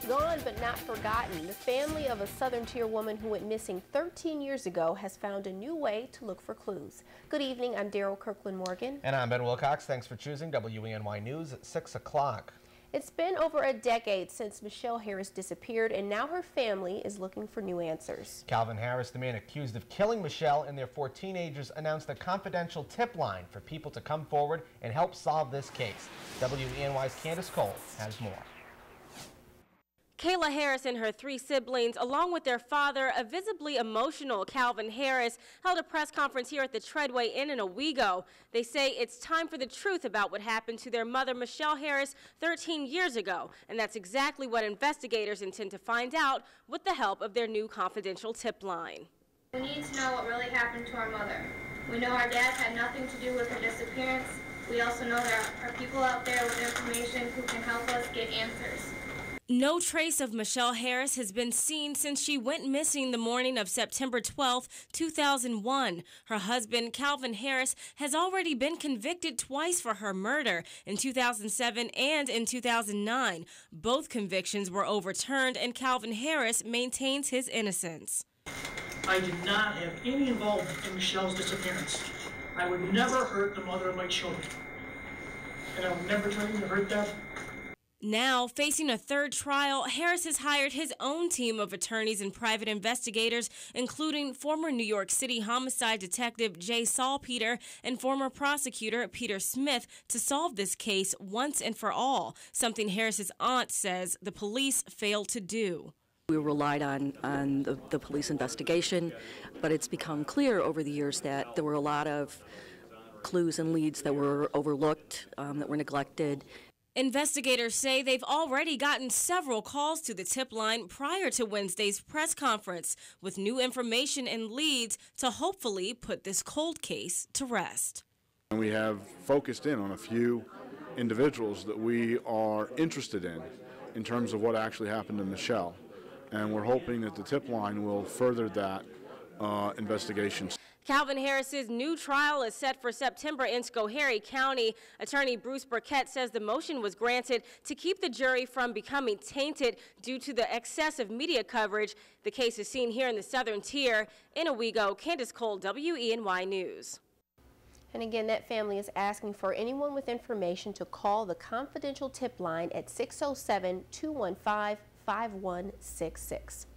Gone but not forgotten. The family of a Southern Tier woman who went missing 13 years ago has found a new way to look for clues. Good evening, I'm DARYL Kirkland Morgan. And I'm Ben Wilcox. Thanks for choosing WENY News at 6 o'clock. It's been over a decade since Michele Harris disappeared, and now her family is looking for new answers. Cayla Harris, the man accused of killing Michele and their 4 teenagers, announced a confidential tip line for people to come forward and help solve this case. WENY's Candace Cole has more. Cayla Harris and her 3 siblings, along with their father, a visibly emotional Calvin Harris, held a press conference here at the Treadway Inn in Owego. They say it's time for the truth about what happened to their mother, Michele Harris, 13 years ago. And that's exactly what investigators intend to find out with the help of their new confidential tip line. We need to know what really happened to our mother. We know our dad had nothing to do with her disappearance. We also know there are people out there with information who can help us get answers. No trace of Michele Harris has been seen since she went missing the morning of September 12, 2001. Her husband, Calvin Harris, has already been convicted twice for her murder in 2007 and in 2009. Both convictions were overturned, and Calvin Harris maintains his innocence. I did not have any involvement in Michele's disappearance. I would never hurt the mother of my children. And I would never try to hurt them. Now, facing a 3rd trial, Harris has hired his own team of attorneys and private investigators, including former New York City homicide detective J. Salpeter and former prosecutor Peter Smith, to solve this case once and for all, something Harris's aunt says the police failed to do. We relied on the police investigation, but it's become clear over the years that there were a lot of clues and leads that were overlooked, that were neglected. Investigators say they've already gotten several calls to the tip line prior to Wednesday's press conference with new information and leads to hopefully put this cold case to rest. And we have focused in on a few individuals that we are interested in terms of what actually happened to Michele. And we're hoping that the tip line will further that investigation. Calvin Harris's new trial is set for September in Schoharie County. Attorney Bruce Burkett says the motion was granted to keep the jury from becoming tainted due to the excessive media coverage. The case is seen here in the Southern Tier. In Owego, Candace Cole, WENY News. And again, that family is asking for anyone with information to call the confidential tip line at 607-215-5166.